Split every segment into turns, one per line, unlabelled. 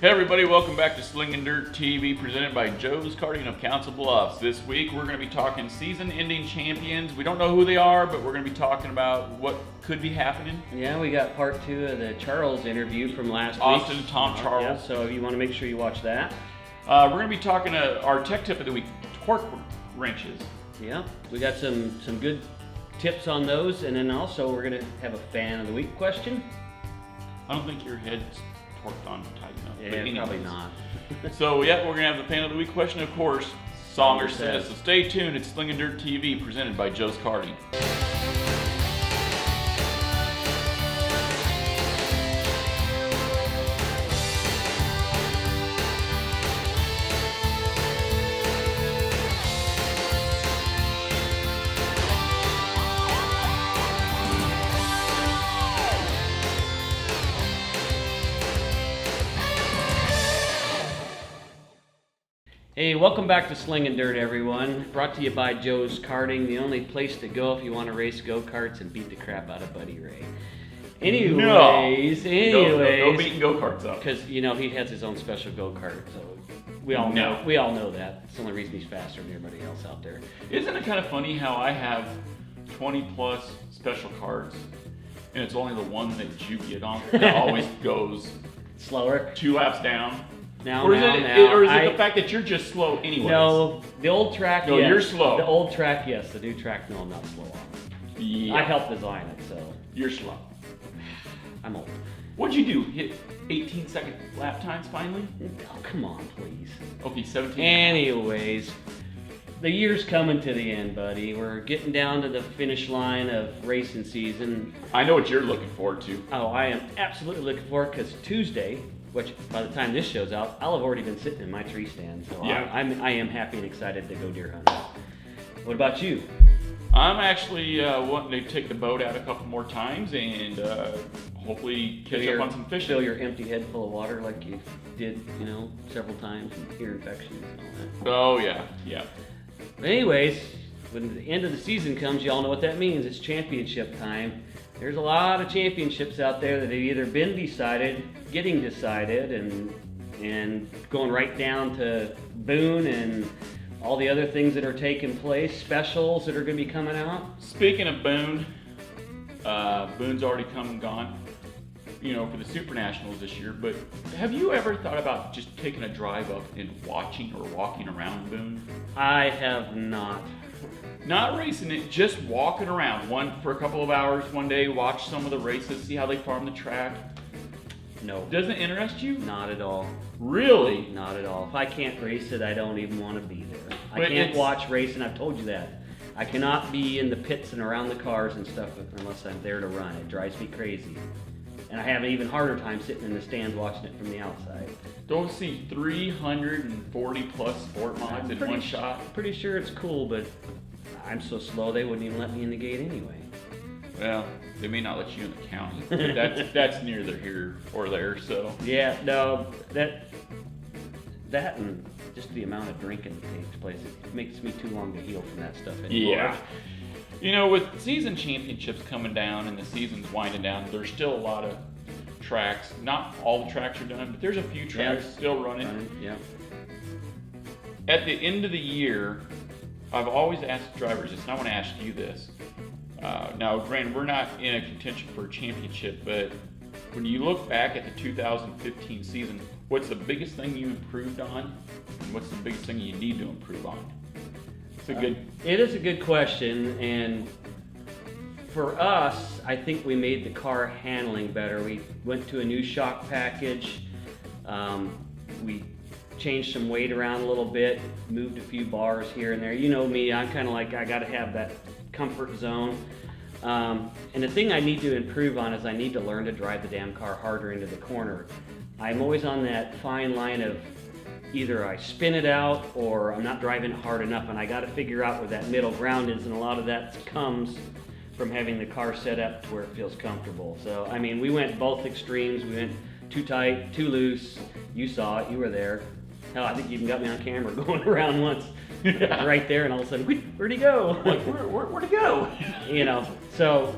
Hey everybody, welcome back to Slingin TV, presented by Joe's Karting of Council Bluffs. This week we're going to be talking season-ending champions. We don't know who they are, but we're going to be talking about what could be happening.
Yeah, we got part 2 of the Charles interview from last week.
Austin, Tom Charles.
Yeah, so you want to make sure you watch that.
We're going to be talking our tech tip of the week, torque wrenches.
Yeah, we got some good tips on those, and then also we're going to have a fan of the week question.
I don't think your head's torqued on tight enough.
Yeah, probably not.
So yeah, we're going to have the fan of the week question, of course. Songer says. So stay tuned. It's Slingin TV, presented by Joe's Karting.
Hey, welcome back to Slingin' Dirt, everyone. Brought to you by Joe's Karting, the only place to go if you want to race go-karts and beat the crap out of Buddy Ray. Anyways.
No beating go-karts up.
Because, you know, he has his own special go-kart, so we all know that. It's the only reason he's faster than everybody else out there.
Isn't it kind of funny how I have 20 plus special cards, and it's only the one that you get on that always goes
slower,
2 laps down?
Or is
it the fact that you're just slow anyways?
No, the old track,
no,
yes.
You're slow.
The old track, yes. The new track, no, I'm not slow on.
Yeah.
I helped design it, so.
You're slow.
I'm old.
What'd you do? Hit 18-second lap times finally?
Oh, come on, please.
Okay, 17.
Anyways, the year's coming to the end, buddy. We're getting down to the finish line of racing season.
I know what you're looking forward to.
Oh, I am absolutely looking forward, because Tuesday, which by the time this show's out, I'll have already been sitting in my tree stand. So yeah. I am happy and excited to go deer hunting. What about you?
I'm actually wanting to take the boat out a couple more times and hopefully catch up on some fishing.
Fill your empty head full of water like you did, several times, and ear infections and all that.
Oh yeah, yeah.
But anyways, when the end of the season comes, y'all know what that means. It's championship time. There's a lot of championships out there that have either been decided, getting decided, and going right down to Boone and all the other things that are taking place, specials that are going to be coming out.
Speaking of Boone, Boone's already come and gone, for the Super Nationals this year, but have you ever thought about just taking a drive up and watching or walking around Boone?
I have not.
Not racing it, just walking around for a couple of hours one day, watch some of the races, see how they farm the track.
No.
Doesn't interest you?
Not at all.
Really?
Not at all. If I can't race it, I don't even want to be there. I can't watch racing, I've told you that. I cannot be in the pits and around the cars and stuff unless I'm there to run. It drives me crazy. And I have an even harder time sitting in the stands watching it from the outside.
Don't see 340 plus sport mods in one shot.
Pretty sure it's cool, but I'm so slow they wouldn't even let me in the gate anyway.
Well, they may not let you in the county. But that's neither here or there, so.
Yeah, no, that and just the amount of drinking that takes place, it makes me too long to heal from that stuff anymore.
Yeah. With season championships coming down and the season's winding down, there's still a lot of tracks. Not all the tracks are done, but there's a few tracks still running.
Yeah.
At the end of the year, I've always asked drivers this, and I want to ask you this. Now, granted, we're not in a contention for a championship, but when you look back at the 2015 season, what's the biggest thing you improved on, and what's the biggest thing you need to improve on?
It is a good question, and for us, I think we made the car handling better. We went to a new shock package. We changed some weight around a little bit, moved a few bars here and there. You know me, I'm kind of like, I got to have that comfort zone. And the thing I need to improve on is I need to learn to drive the damn car harder into the corner. I'm always on that fine line of either I spin it out or I'm not driving it hard enough, and I got to figure out where that middle ground is, and a lot of that comes from having the car set up to where it feels comfortable. So, I mean, we went both extremes. We went too tight, too loose. You saw it, you were there. Hell, I think you even got me on camera going around once right there, and all of a sudden, where'd he go?
Like, where'd he go?
So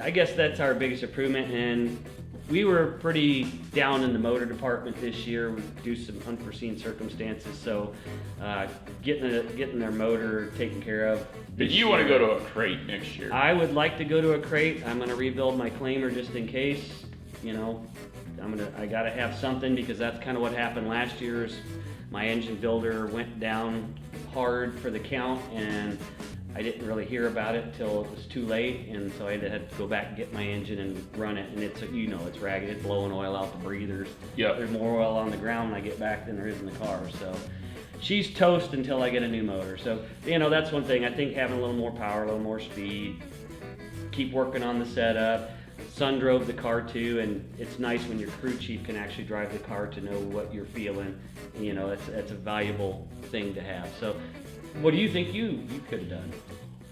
I guess that's our biggest improvement, and we were pretty down in the motor department this year due to some unforeseen circumstances. So getting their motor taken care of.
But you want to go to a crate next year?
I would like to go to a crate. I'm going to rebuild my claimer just in case. You know, I got to have something because that's kind of what happened last year. Is my engine builder went down hard for the count, and I didn't really hear about it till it was too late, and so I had to go back and get my engine and run it. And it's it's ragged, it's blowing oil out the breathers.
Yep.
There's more oil on the ground when I get back than there is in the car. So she's toast until I get a new motor. So that's one thing. I think having a little more power, a little more speed, keep working on the setup. Son drove the car too, and it's nice when your crew chief can actually drive the car to know what you're feeling. That's a valuable thing to have. So what do you think you could have done?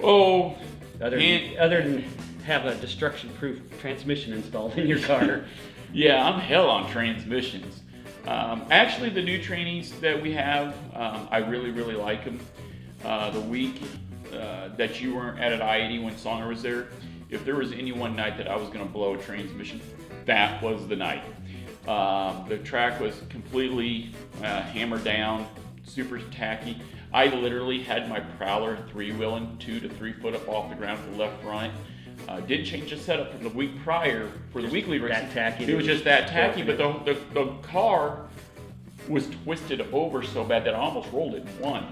Oh,
other than have a destruction-proof transmission installed in your car?
Yeah, I'm hell on transmissions. Actually, the new trainees that we have, I really, really like them. The week that you weren't at I-80 when Songer was there, if there was any one night that I was going to blow a transmission, that was the night. The track was completely hammered down, super tacky. I literally had my Prowler 3-wheeling 2 to 3 foot up off the ground to the left front. Did change the setup from the week prior for the weekly race.
That tacky.
It was just that tacky, but the car was twisted over so bad that I almost rolled it in one.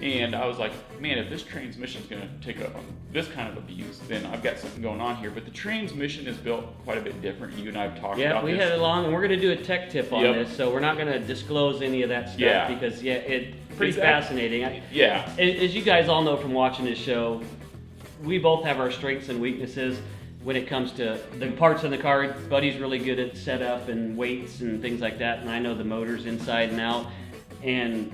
And I was like, man, if this transmission's going to take up this kind of abuse, then I've got something going on here. But the transmission is built quite a bit different. You and I have talked about this.
Yeah, we had it long, and we're going to do a tech tip on this, so we're not going to disclose any of that stuff because, it's pretty fascinating. As you guys all know from watching this show, we both have our strengths and weaknesses when it comes to the parts in the car. Buddy's really good at setup and weights and things like that, and I know the motors inside and out. And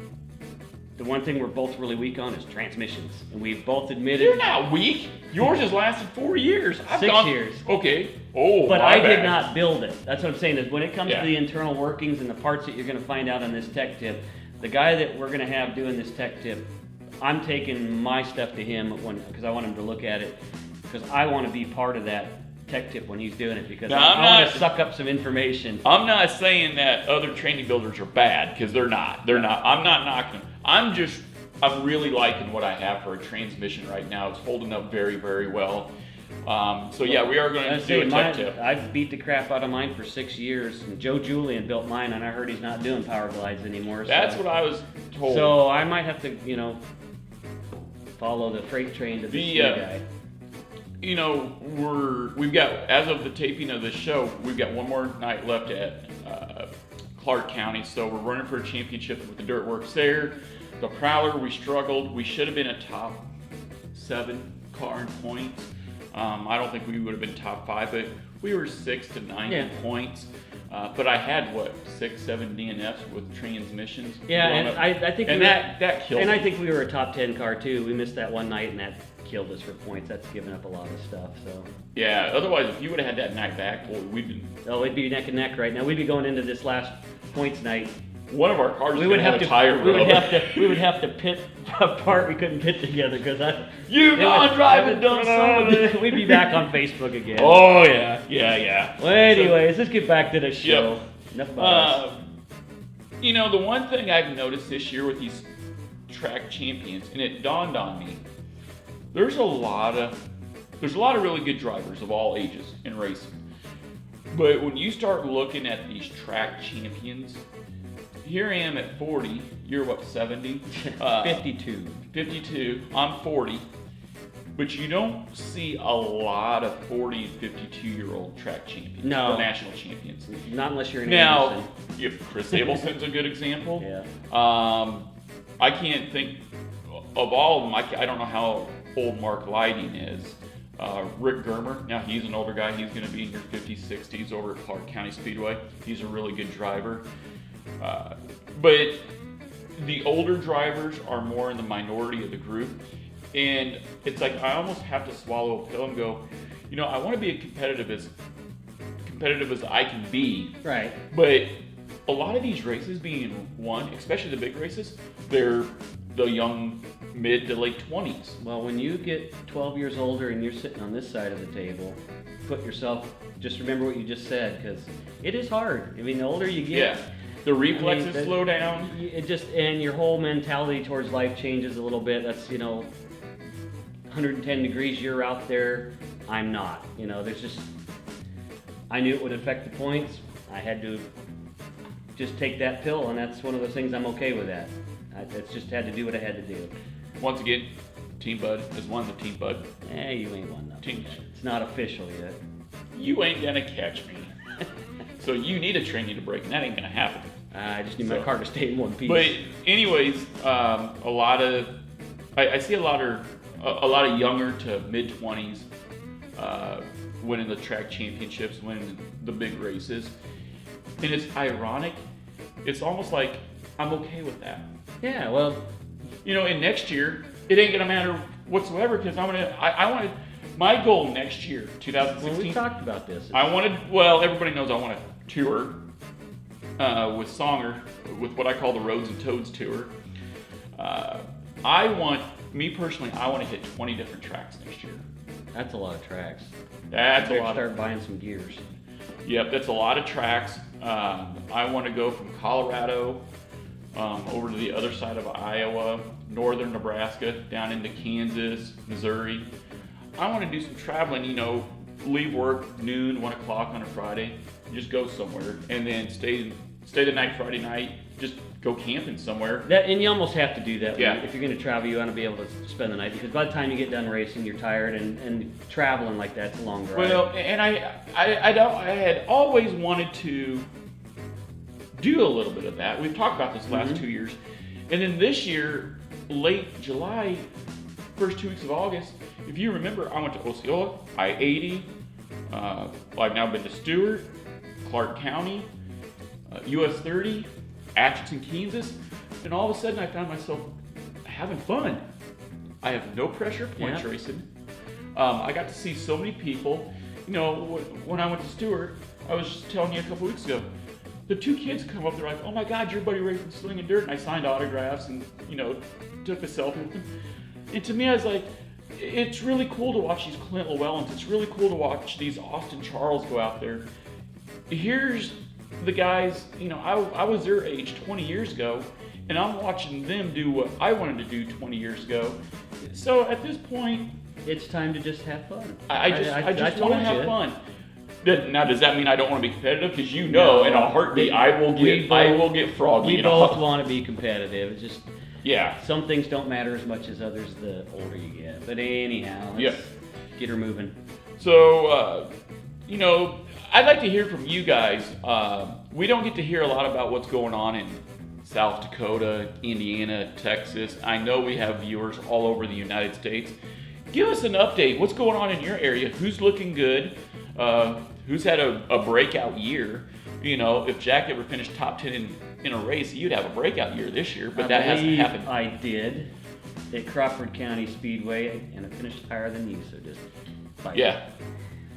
the one thing we're both really weak on is transmissions, and we've both admitted.
You're not weak. Yours has lasted 4 years.
6 years.
Okay. Oh,
but
my
I did
bad.
not build it. That's what I'm saying. Is when it comes to the internal workings and the parts that you're going to find out on this tech tip, the guy that we're going to have doing this tech tip, I'm taking my stuff to him because I want him to look at it, because I want to be part of that tech tip when he's doing it, because I want to suck up some information.
I'm not saying that other training builders are bad, because they're not. They're not. I'm not knocking them. I'm really liking what I have for a transmission right now. It's holding up very, very well. So yeah, we are going to do a tech tip.
I've beat the crap out of mine for 6 years, and Joe Julian built mine, and I heard he's not doing power glides anymore.
That's what I was told.
So I might have to, follow the freight train to this new guy.
We've got, as of the taping of this show, we've got one more night left at Clark County, so we're running for a championship with the dirt works there. The Prowler, we struggled. We should have been a top 7 car in points. I don't think we would have been top 5, but we were 6 to 9 in points. But I had 6, 7 DNFs with transmissions.
Yeah, and I think
that killed.
And I think we were a top 10 car too. We missed that one night, and that killed us for points. That's given up a lot of stuff. So
yeah, otherwise, if you would have had that night back, boy,
we'd be neck and neck right now. We'd be going into this last points night.
One of our cars would have a tire rub.
We would have to pit apart. We couldn't pit together because
non-driving dumb son.
We'd be back on Facebook again.
Oh yeah.
Well, anyways, let's get back to the show.
Yep.
Enough about us.
The one thing I've noticed this year with these track champions, and it dawned on me, there's a lot of really good drivers of all ages in racing. But when you start looking at these track champions, here I am at 40. You're what, 70?
52.
52. I'm 40. But you don't see a lot of 40 and 52-year-old track champions.
No.
Or national champions.
Not unless you're an
Now, Chris Abelson's a good example.
Yeah.
I can't think of all of them. I don't know how old Mark Lighting is. Rick Germer, now he's an older guy. He's going to be in your 50s, 60s over at Clark County Speedway. He's a really good driver. But the older drivers are more in the minority of the group. And it's like I almost have to swallow a pill and go, I want to be as competitive as I can be.
Right.
But a lot of these races being won, especially the big races, they're the young mid to late 20s.
Well, when you get 12 years older and you're sitting on this side of the table, put yourself, just remember what you just said, because it is hard. I mean, the older you get,
Yeah. The reflexes slow down.
It just, and your whole mentality towards life changes a little bit. That's, 110 degrees, you're out there, I'm not. There's just, I knew it would affect the points. I had to just take that pill, and that's one of those things I'm okay with that. It's just had to do what I had to do.
Once again, Team Bud has won the Team Bud.
You ain't won nothing.
Team.
It's not official yet.
You ain't gonna catch me. So you need a training to break, and that ain't gonna happen.
I just need my car to stay in one piece.
But anyways, I see a lot of younger to mid-20s winning the track championships, winning the big races, and it's ironic. It's almost like I'm okay with that.
Yeah, well,
and next year it ain't gonna matter whatsoever because I wanted my goal next year, 2016.
Well, we talked about this.
Everybody knows I want to tour with Songer, with what I call the Roads and Toads tour. Me personally, I want to hit 20 different tracks next year.
That's a lot of tracks.
That's a lot.
Start buying some gears.
Yep, that's a lot of tracks. I want to go from Colorado over to the other side of Iowa, northern Nebraska, down into Kansas, Missouri. I want to do some traveling, leave work noon, 1 o'clock on a Friday, just go somewhere, and then stay the night Friday night, just go camping somewhere.
And you almost have to do that.
Yeah.
If you're going to travel, you want to be able to spend the night, because by the time you get done racing, you're tired, and traveling like that's a long drive.
Well, and I had always wanted to do a little bit of that. We've talked about this last 2 years. And then this year, late July, first 2 weeks of August, if you remember, I went to Osceola, I-80. I've now been to Stewart, Clark County, US 30, Atchison, Kansas, and all of a sudden I found myself having fun. I have no pressure of points racing. I got to see so many people. When I went to Stewart, I was just telling you a couple weeks ago, the 2 kids come up, they're like, "Oh my God, your buddy raced in Slingin Dirt," and I signed autographs and took a selfie with them. And to me, I was like, it's really cool to watch these Clint Llewellyns. It's really cool to watch these Austin Charles go out there. Here's the guys, I was their age 20 years ago, and I'm watching them do what I wanted to do 20 years ago. So at this point,
it's time to just have fun.
I just want to have fun. Now, does that mean I don't want to be competitive? Because in a heartbeat, I will get froggy.
We both want to be competitive. It's just,
yeah.
Some things don't matter as much as others the older you get. But anyhow, let's get her moving.
So, I'd like to hear from you guys. We don't get to hear a lot about what's going on in South Dakota, Indiana, Texas. I know we have viewers all over the United States. Give us an update. What's going on in your area? Who's looking good? Who's had a breakout year? If Jack ever finished top 10 in a race, you'd have a breakout year this year, but that hasn't happened.
I did at Crawford County Speedway, and I finished higher than you, so just fight.
Yeah.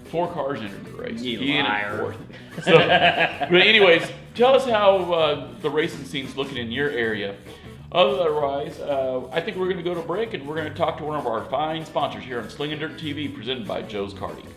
4 cars entered the race.
You
he
liar.
So, but anyways, tell us how the racing scene's looking in your area. Otherwise, I think we're going to go to break, and we're going to talk to one of our fine sponsors here on Slingin Dirt TV, presented by Joe's Karting.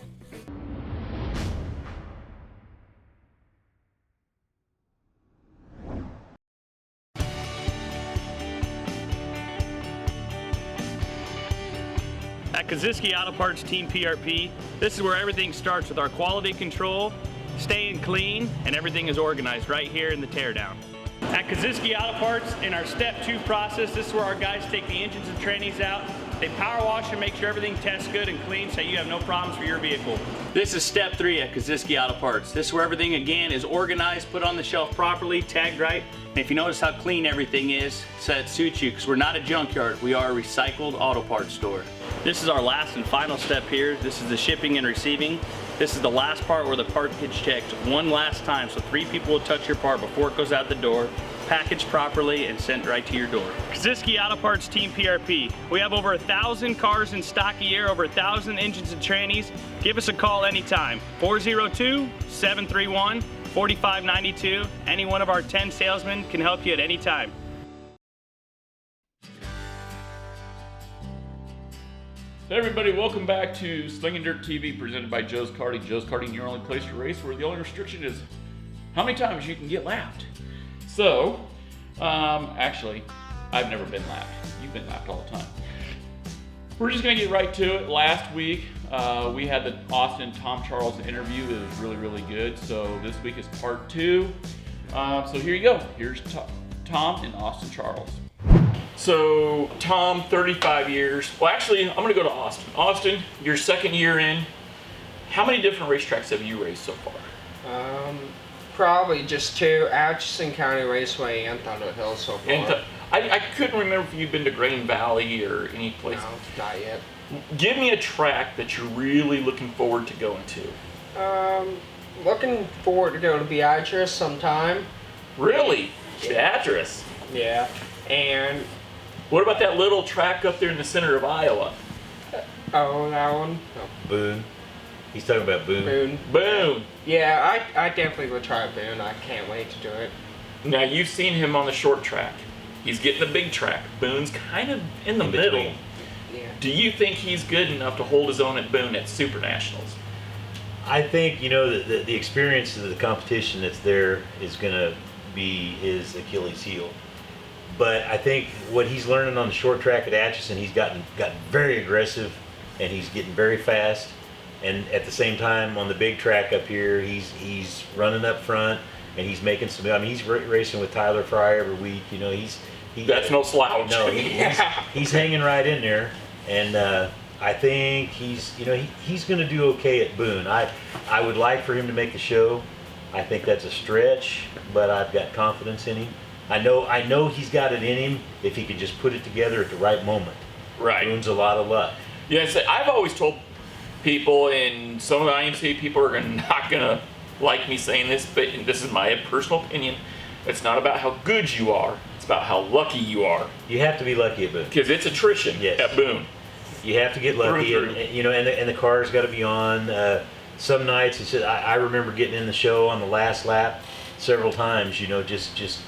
At Kaziski Auto Parts Team PRP, this is where everything starts with our quality control, staying clean, and everything is organized right here in the teardown. At Kaziski Auto Parts, in our Step 2 process, this is where our guys take the engines and trannies out. They power wash and make sure everything tests good and clean so you have no problems for your vehicle. This is Step 3 at Kaziski Auto Parts. This is where everything, again, is organized, put on the shelf properly, tagged right. And if you notice how clean everything is, so it suits you, because we're not a junkyard, we are a recycled auto parts store. This is our last and final step here. This is the shipping and receiving. This is the last part where the part gets checked one last time, so 3 people will touch your part before it goes out the door, packaged properly, and sent right to your door. Kaziski Auto Parts Team PRP. We have over 1,000 cars in stock a year, over 1,000 engines and trannies. Give us a call anytime, 402-731-4592. Any one of our 10 salesmen can help you at any time.
So everybody, welcome back to Slingin Dirt TV, presented by Joe's Karting. Joe's Karting, your only place to race, where the only restriction is how many times you can get lapped. So, actually, I've never been lapped. You've been lapped all the time. We're just gonna get right to it. Last week, we had the Austin Tom Charles interview. It was really, really good. So this week is part 2. So here you go. Here's Tom and Austin Charles. So, Tom, 35 years. Well, actually, I'm going to go to Austin. Austin, your second year in. How many different racetracks have you raced so far?
Probably just 2, Atchison County Raceway and Thunder Hill so far.
And I couldn't remember if you've been to Grain Valley or any place.
No, not yet.
Give me a track that you're really looking forward to going to.
Looking forward to go to Beatrice sometime.
Really? Beatrice?
Yeah. And
What about that little track up there in the center of Iowa?
oh, that one. Oh,
Boone. He's talking about Boone.
Boone.
Boom!
Yeah, I definitely would try Boone. I can't wait to do it.
Now, you've seen him on the short track. He's getting the big track. Boone's kind of in the
In
middle.
between.
Yeah.
Do you think he's good enough to hold his own at Boone at Super Nationals?
I think, the experience of the competition that's there is going to be his Achilles heel. But I think what he's learning on the short track at Atchison, he's gotten very aggressive, and he's getting very fast. And at the same time, on the big track up here, he's running up front, and he's making some. I mean, he's racing with Tyler Fry every week.
That's no slouch.
No, he's hanging right in there, and I think he's going to do okay at Boone. I would like for him to make the show. I think that's a stretch, but I've got confidence in him. I know he's got it in him if he can just put it together at the right moment.
Right.
Boone's a lot of luck.
Yes, I've always told people, and some of the IMCA people are not gonna like me saying this, but this is my personal opinion. It's not about how good you are; it's about how lucky you are.
You have to be lucky at Boone.
Because it's attrition
Yes.
at Boone.
You have to get lucky,
Through.
and the car's got to be on. Some nights, it's just, I remember getting in the show on the last lap several times. Just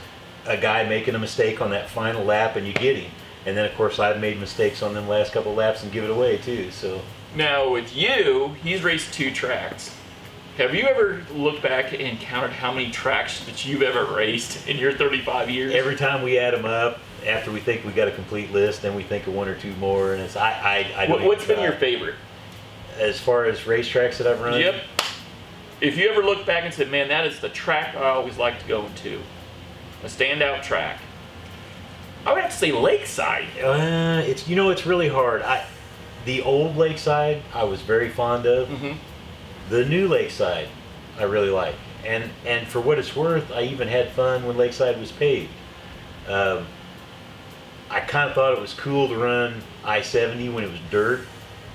a guy making a mistake on that final lap, and you get him. And then, of course, I've made mistakes on them last couple laps and give it away too. So
Now with you, he's raced 2 tracks. Have you ever looked back and counted how many tracks that you've ever raced in your 35 years?
every time we add them up, after we think we got a complete list, then we think of 1 or 2 more, and it's I don't
What's
even
been
try.
your favorite?
As far as racetracks that I've run?
Yep. If you ever look back and said, man, that is the track I always liked to go to, a standout track, I would have to say Lakeside.
It's really hard. The old Lakeside I was very fond of.
Mm-hmm.
The new Lakeside I really like, and for what it's worth, I even had fun when Lakeside was paved. I kind of thought it was cool to run I-70 when it was dirt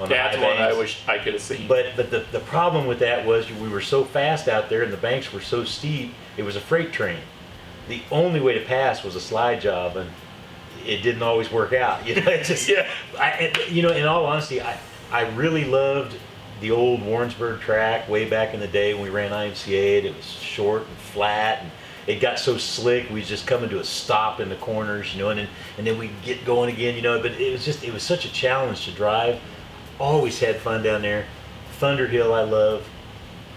on the
That's
high
one I
banks.
wish I could have seen.
But the problem with that was we were so fast out there, and the banks were so steep. It was a freight train. The only way to pass was a slide job, and it didn't always work out. It just,
Yeah.
In all honesty, I really loved the old Warrensburg track way back in the day when we ran IMCA. It was short and flat, and it got so slick. We was just coming to a stop in the corners, and then we'd get going again, But it was such a challenge to drive. Always had fun down there. Thunder Hill I love.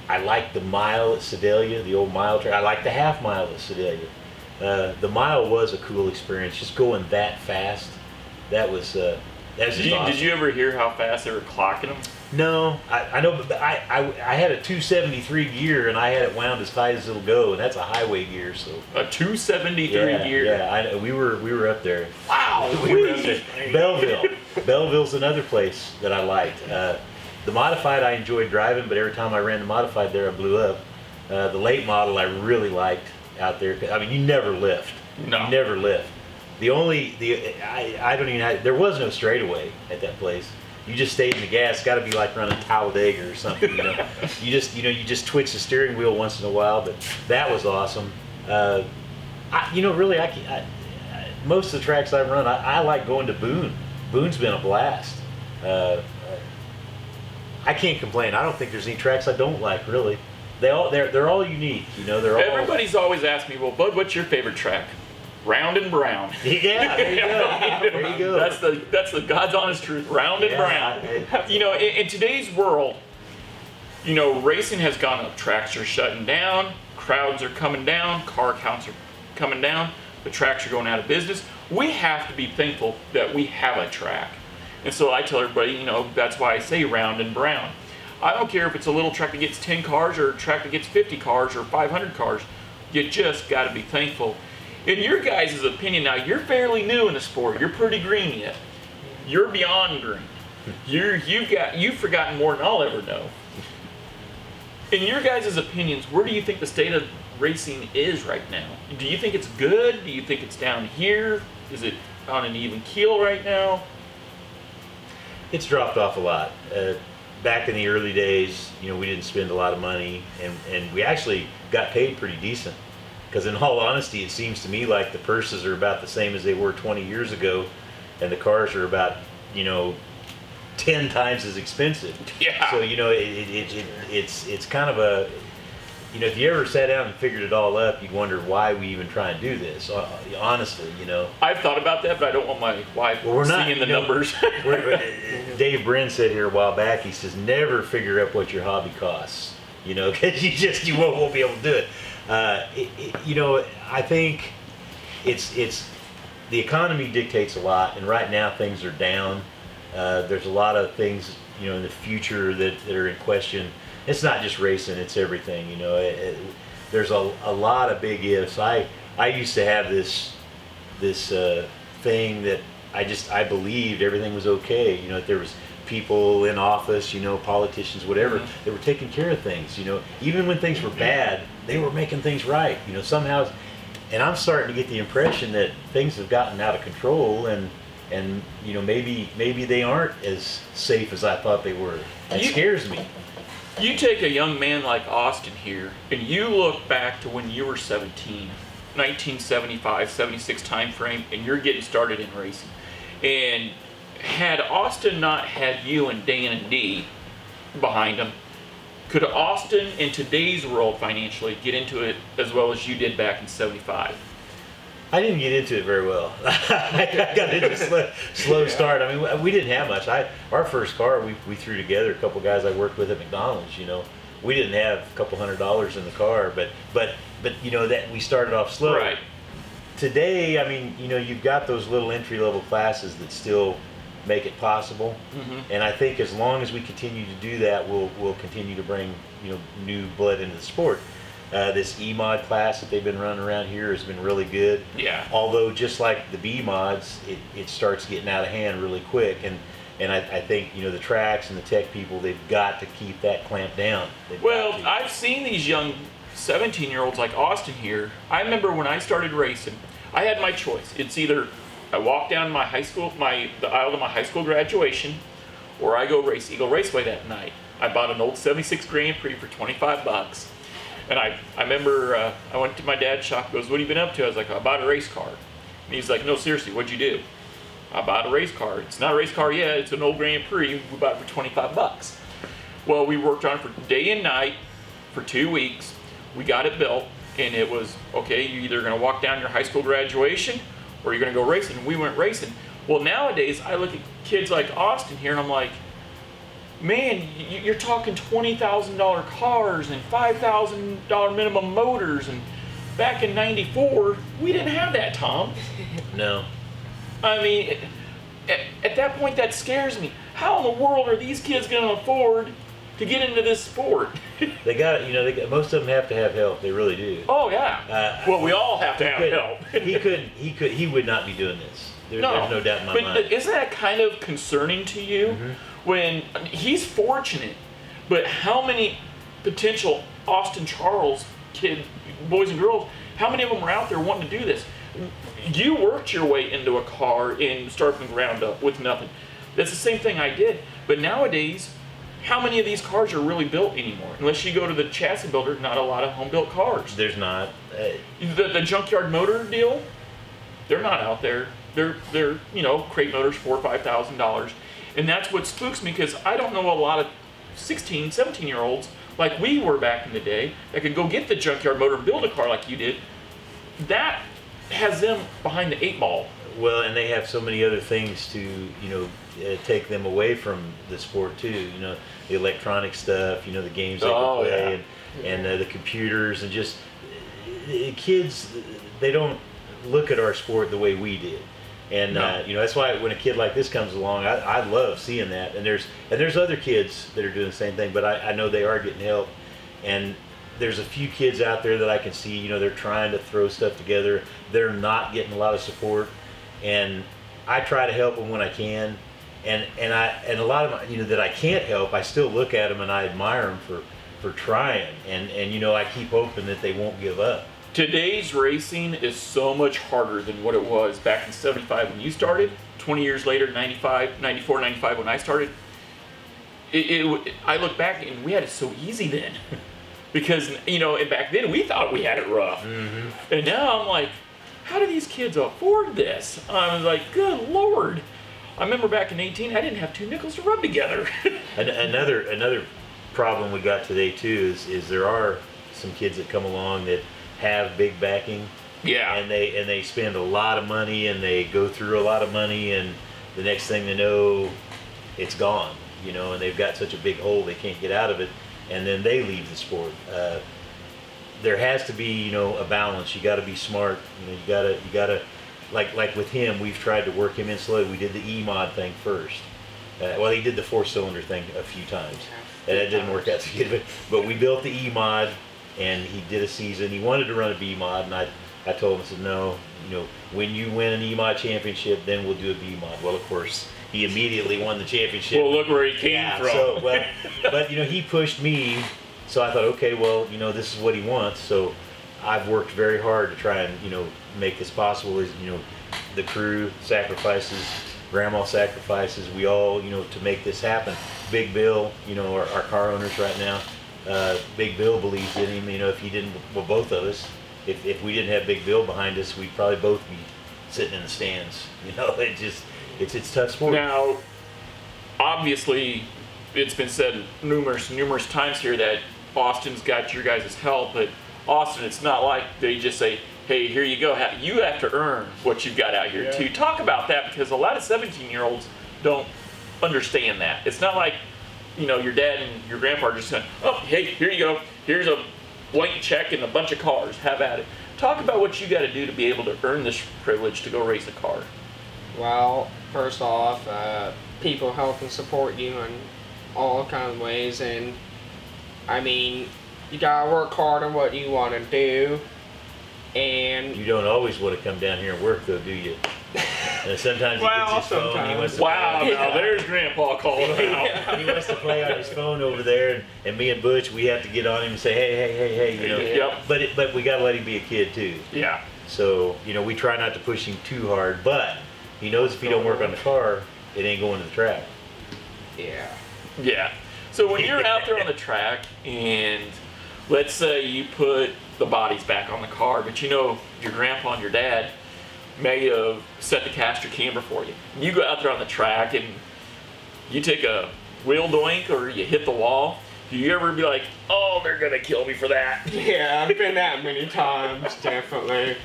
I like the mile at Sedalia, the old mile track. I like the half mile at Sedalia. The mile was a cool experience, just going that fast. That was just awesome.
Did you ever hear how fast they were clocking them?
No, I know, but I had a 273 gear, and I had it wound as tight as it'll go, and that's a highway gear. So
A 273 gear.
Yeah, we were up there.
Wow.
We were up there. Belleville's another place that I liked. The modified I enjoyed driving, but every time I ran the modified there, I blew up. The late model I really liked out there. I mean, you never lift.
No.
You never lift. I don't even have, there was no straightaway at that place. You just stayed in the gas. Got to be like running Talladega or something, You just twitch the steering wheel once in a while, but that was awesome. Most of the tracks I've run, I like going to Boone. Boone's been a blast. I can't complain. I don't think there's any tracks I don't like, really. They're all unique, They're all.
Everybody's always asked me, well, Bud, what's your favorite track? round and brown.
Yeah, there you go. There you go.
That's the God's honest truth, round and brown. You know, in today's world, you know, racing has gone up. Tracks are shutting down, crowds are coming down, car counts are coming down, the tracks are going out of business. We have to be thankful that we have a track. And so I tell everybody, you know, that's why I say round and brown. I don't care if it's a little track that gets 10 cars or a track that gets 50 cars or 500 cars. You just got to be thankful. In your guys' opinion, now you're fairly new in the sport. You're pretty green yet. You're beyond green. You've forgotten more than I'll ever know. In your guys' opinions, where do you think the state of racing is right now? Do you think it's good? Do you think it's down here? Is it on an even keel right now?
It's dropped off a lot. Back in the early days, you know, we didn't spend a lot of money, and we actually got paid pretty decent. Because in all honesty, it seems to me like the purses are about the same as they were 20 years ago, and the cars are about, you know, 10 times as expensive.
Yeah.
So, you know, it's kind of a, you know, if you ever sat down and figured it all up, you'd wonder why we even try and do this. Honestly, you know.
I've thought about that, but I don't want my wife seeing the numbers.
Dave Brin said here a while back, he says, never figure out what your hobby costs, you know, because you won't be able to do it. You know, I think it's the economy dictates a lot, and right now things are down. There's a lot of things, you know, in the future that are in question. It's not just racing; it's everything. You know, there's a lot of big ifs. I used to have this thing that I believed everything was okay. You know, there was people in office, you know, politicians, whatever, they were taking care of things. You know, even when things were bad, they were making things right. You know, somehow, and I'm starting to get the impression that things have gotten out of control, and you know, maybe they aren't as safe as I thought they were. It scares me.
You take a young man like Austin here, and you look back to when you were 17, 1975, 76 time frame, and you're getting started in racing. And had Austin not had you and Dan and Dee behind him, could Austin in today's world financially get into it as well as you did back in 75?
I didn't get into it very well. I got into a slow start. I mean, we didn't have much. Our first car we threw together, a couple guys I worked with at McDonald's. You know, we didn't have a couple $100s in the car, but you know that we started off slow.
Right.
Today, I mean, you know, you've got those little entry-level classes that still make it possible, and I think as long as we continue to do that, we'll continue to bring, you know, new blood into the sport. This E-mod class that they've been running around here has been really good.
Yeah.
Although just like the B-mods, it starts getting out of hand really quick, and I think, you know, the tracks and the tech people, they've got to keep that clamped down.
Well, I've seen these young 17-year-olds like Austin here. I remember when I started racing, I had my choice. It's either I walk down my high school, the aisle to my high school graduation, or I go race Eagle Raceway that night. I bought an old 76 Grand Prix for $25. And I remember I went to my dad's shop, he goes, what have you been up to? I was like, I bought a race car. And he's like, no, seriously, what'd you do? I bought a race car. It's not a race car yet, it's an old Grand Prix. We bought it for $25. Well, we worked on it for day and night for 2 weeks. We got it built, and it was, okay, you're either gonna walk down your high school graduation or you're gonna go racing. And we went racing. Well, nowadays, I look at kids like Austin here and I'm like, man, you're talking $20,000 cars and $5,000 minimum motors, and back in '94, we didn't have that, Tom.
No.
I mean, at that point, that scares me. How in the world are these kids going to afford to get into this sport?
They got, you know, most of them have to have help. They really do.
Oh yeah. Well, we all have to have help.
He would not be doing this. There's no doubt in my mind.
But isn't that kind of concerning to you? When he's fortunate, but how many potential Austin Charles boys and girls, how many of them are out there wanting to do this? You worked your way into a car and started from the ground up with nothing. That's the same thing I did. But nowadays, how many of these cars are really built anymore? Unless you go to the chassis builder, not a lot of home-built cars.
There's not.
The junkyard motor deal, they're not out there. They're you know, crate motors, $4,000 or $5,000. And that's what spooks me, because I don't know a lot of 16, 17-year-olds like we were back in the day that could go get the junkyard motor and build a car like you did. That has them behind the 8 ball.
Well, and they have so many other things to, take them away from the sport too. The electronic stuff, the games they can play, and the computers, and just kids. They don't look at our sport the way we did, and that's why when a kid like this comes along, I love seeing that. And there's other kids that are doing the same thing, but I know they are getting help, and there's a few kids out there that I can see. They're trying to throw stuff together. They're not getting a lot of support. And I try to help them when I can, and a lot of them, that I can't help, I still look at them and I admire them for trying, and I keep hoping that they won't give up.
Today's racing is so much harder than what it was back in 75 when you started, 20 years later, 95, 94, 95 when I started. I look back and we had it so easy then. Because, and back then we thought we had it rough. Mm-hmm. And now I'm like, how do these kids afford this? I was like, good Lord. I remember back in 18, I didn't have 2 nickels to rub together.
Another problem we got today too is there are some kids that come along that have big backing.
Yeah.
And they spend a lot of money, and they go through a lot of money, and the next thing they know, it's gone. And they've got such a big hole they can't get out of it, and then they leave the sport. There has to be, a balance. You got to be smart. You gotta, like with him, we've tried to work him in slowly. We did the E-mod thing first. Well, he did the 4-cylinder thing a few times, and that didn't work out so good. But we built the E-mod, and he did a season. He wanted to run a B-mod, and I told him, I said, no, when you win an E-mod championship, then we'll do a B-mod. Well, of course, he immediately won the championship.
Well, look where he came from.
So, but he pushed me. So I thought, okay, well, this is what he wants. So I've worked very hard to try and, make this possible. Is the crew sacrifices, grandma sacrifices, we all, to make this happen. Big Bill, our car owners right now, Big Bill believes in him. If he didn't, well, both of us, if we didn't have Big Bill behind us, we'd probably both be sitting in the stands. It's tough sport.
Now, obviously, it's been said numerous times here that Austin's got your guys' help, but Austin, it's not like they just say, hey, here you go. You have to earn what you've got out here too. Talk about that, because a lot of 17-year-olds don't understand that. It's not like, your dad and your grandpa are just saying, oh, hey, here you go. Here's a blank check and a bunch of cars. Have at it. Talk about what you got to do to be able to earn this privilege to go race a car.
Well, first off, people help and support you in all kinds of ways, and you gotta work hard on what you want to do, and
you don't always want to come down here and work, though, do you? And sometimes he gets his phone. He wants to
now there's Grandpa calling out.
He wants to play on his phone over there, and me and Butch, we have to get on him and say, hey,
Yep.
But we gotta let him be a kid too.
Yeah.
So we try not to push him too hard, but he knows if he don't work on the car, it ain't going to the track.
Yeah.
Yeah. So when you're out there on the track, and let's say you put the bodies back on the car, but your grandpa and your dad may have set the caster camber for you. You go out there on the track and you take a wheel doink or you hit the wall. Do you ever be like, oh, they're gonna kill me for that?
Yeah, I've been that many times, definitely.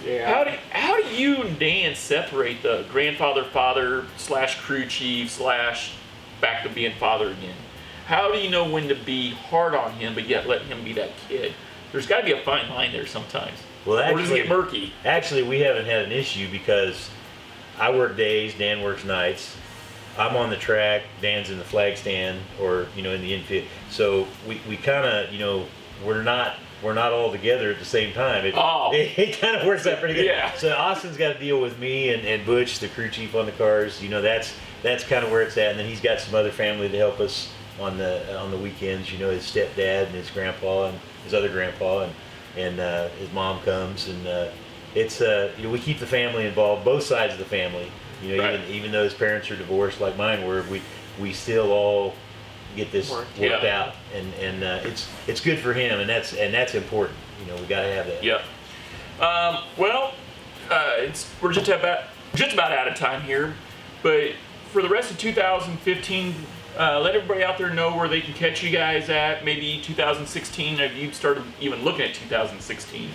Yeah.
How do you and Dan separate the grandfather, father / crew chief / back to being father again? How do you know when to be hard on him but yet let him be that kid? There's got to be a fine line there sometimes.
Well, actually,
or does it get murky?
Actually, we haven't had an issue because I work days, Dan works nights. I'm on the track, Dan's in the flag stand or in the infield. So we kind of we're not all together at the same time. It kind of works out pretty good.
Yeah.
So Austin's got to deal with me and Butch, the crew chief on the cars. That's kind of where it's at. And then he's got some other family to help us on the weekends. His stepdad and his grandpa and his other grandpa and his mom comes, and it's we keep the family involved, both sides of the family.
Right.
Even though his parents are divorced like mine were, we still all get this worked out, and it's good for him, and that's important. We got to have that.
Yeah. We're just about out of time here, but for the rest of 2015,
Let everybody out there know where they can catch you guys at. Maybe 2016. Have you started even looking at 2016?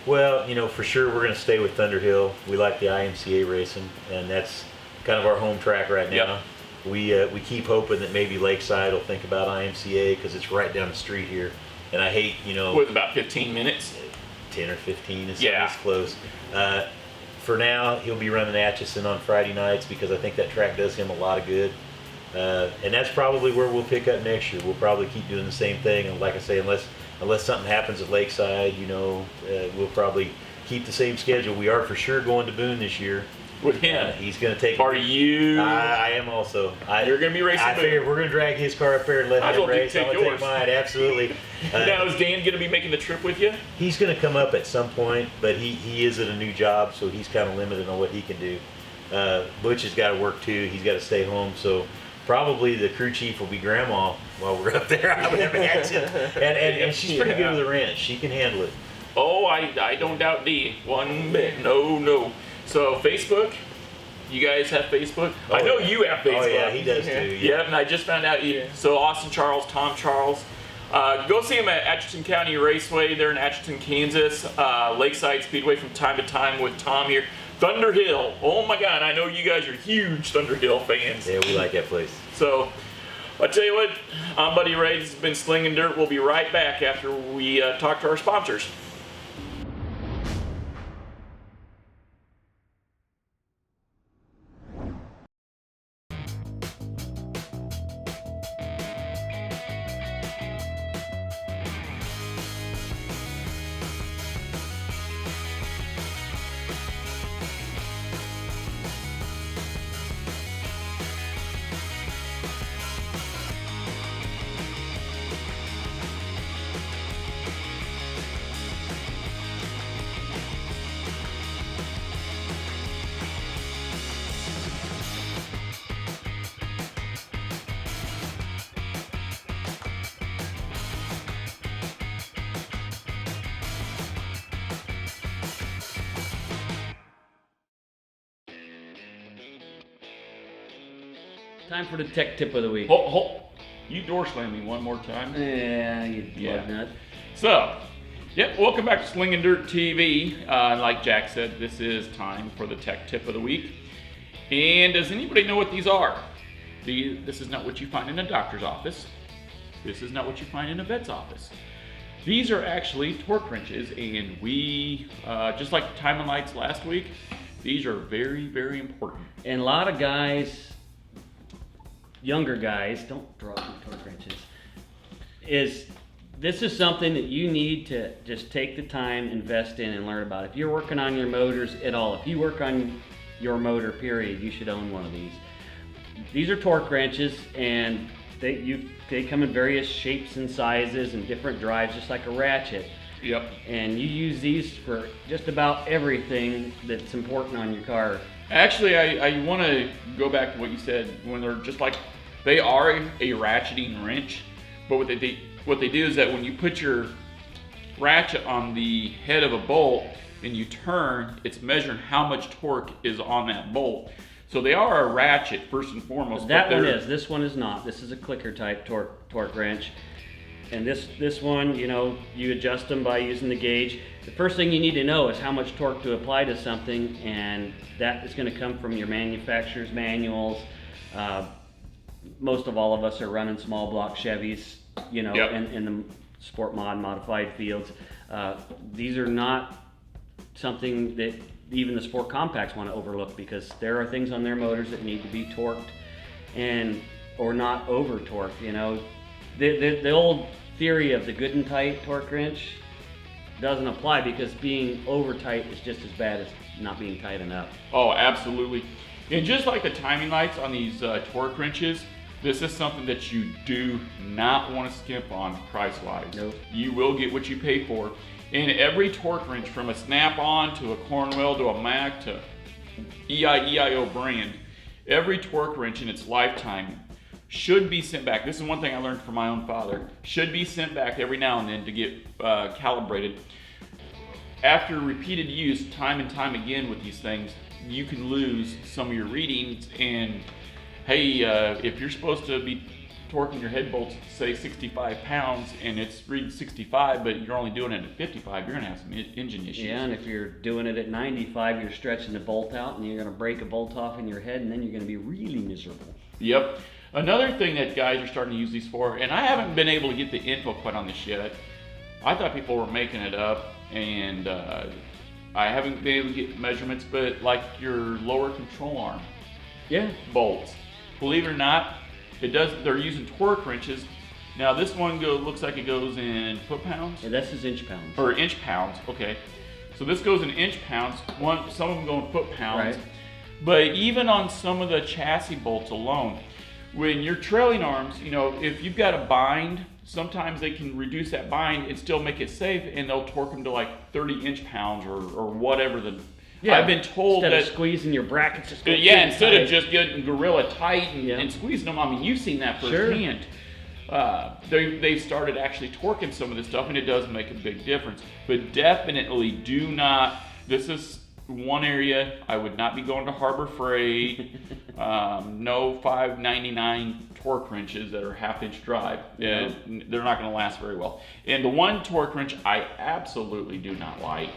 Well, for sure we're going to stay with Thunder Hill. We like the IMCA racing, and that's kind of our home track right now.
Yep.
We keep hoping that maybe Lakeside will think about IMCA because it's right down the street here. And I hate,
With about 15 minutes.
10 or 15 is
Yeah.
close. For now, he'll be running Atchison on Friday nights because I think that track does him a lot of good. And that's probably where we'll pick up next year. We'll probably keep doing the same thing. And like I say, unless something happens at Lakeside, we'll probably keep the same schedule. We are for sure going to Boone this year.
With him.
He's going to take.
Are you?
I am also.
You're going to be racing.
I figured we're going to drag his car up there and let
Might as
him
well
race.
take
I'm going to
yours.
take mine. Absolutely.
Now is Dan going to be making the trip with you?
He's going to come up at some point, but he is at a new job, so he's kind of limited on what he can do. Butch has got to work too. He's got to stay home, so probably the crew chief will be Grandma while we're up there. I would imagine. And she's pretty good with the wrench. She can handle it.
Oh, I don't doubt D one bit. No. So Facebook. You guys have Facebook? I know you have Facebook.
Oh yeah, he does too.
Yeah, and I just found out. So Austin Charles, Tom Charles. Go see him at Atchison County Raceway. They're in Atchison, Kansas. Lakeside Speedway from time to time with Tom here. Thunder Hill. Oh my God, I know you guys are huge Thunder Hill fans.
Yeah, we like that place.
So, I'll tell you what, I'm Buddy Ray. This has been Slingin' Dirt. We'll be right back after we talk to our sponsors.
Time for the tech tip of the week.
Hold. You door slammed me one more time.
Yeah, you lug nut.
So, welcome back to Slingin' Dirt TV. Like Jack said, this is time for the tech tip of the week. And does anybody know what these are? This is not what you find in a doctor's office. This is not what you find in a vet's office. These are actually torque wrenches, and we, just like the timing lights last week, these are very, very important.
And a lot of guys, younger guys, don't draw from torque wrenches, this is something that you need to just take the time, invest in, and learn about. If you're working on your motors at all, if you work on your motor, period, you should own one of these. These are torque wrenches, and they come in various shapes and sizes and different drives, just like a ratchet.
Yep.
And you use these for just about everything that's important on your car.
Actually, I want to go back to what you said when they're just like, they are a ratcheting wrench, but what they do is that when you put your ratchet on the head of a bolt and you turn, it's measuring how much torque is on that bolt. So they are a ratchet first and foremost.
That one is. This one is not. This is a clicker type torque wrench. And this one, you adjust them by using the gauge. The first thing you need to know is how much torque to apply to something, and that is going to come from your manufacturer's manuals. Most of all of us are running small block Chevys,
Yep.
in the sport modified fields. These are not something that even the sport compacts want to overlook, because there are things on their motors that need to be torqued or not over torqued. The old theory of the good and tight torque wrench doesn't apply, because being over tight is just as bad as not being tight enough.
Oh, absolutely. And just like the timing lights on these torque wrenches, this is something that you do not want to skimp on price-wise.
Nope.
You will get what you pay for. And every torque wrench, from a Snap-on to a Cornwell to a Mac to EIO brand, every torque wrench in its lifetime should be sent back. This is one thing I learned from my own father. Should be sent back every now and then to get calibrated. After repeated use, time and time again with these things, you can lose some of your readings. And hey, if you're supposed to be torquing your head bolts, say 65 pounds, and it's reading 65, but you're only doing it at 55, you're gonna have some engine issues.
Yeah, and if you're doing it at 95, you're stretching the bolt out, and you're gonna break a bolt off in your head, and then you're gonna be really miserable.
Yep. Another thing that guys are starting to use these for, and I haven't been able to get the info quite on this yet. I thought people were making it up, and I haven't been able to get measurements, but like your lower control arm
Yeah.
bolts. Believe it or not, it does. They're using torque wrenches. Now this one looks like it goes in foot-pounds.
Yeah, this is inch pounds.
Or inch pounds. Okay. So this goes in inch pounds. Some of them go in foot-pounds.
Right.
But even on some of the chassis bolts alone, when you're trailing arms, you know, if you've got a bind, sometimes they can reduce that bind and still make it safe, and they'll torque them to like 30 inch pounds or whatever the.
Yeah,
I've been told
instead
that
of squeezing your brackets, just go
instead
tight.
of just getting gorilla tight and squeezing them. I mean, you've seen that firsthand. They've started actually torquing some of this stuff, and it does make a big difference. But definitely do not. This is one area I would not be going to Harbor Freight. No 599 torque wrenches that are half-inch drive. They're not going to last very well. And the one torque wrench I absolutely do not like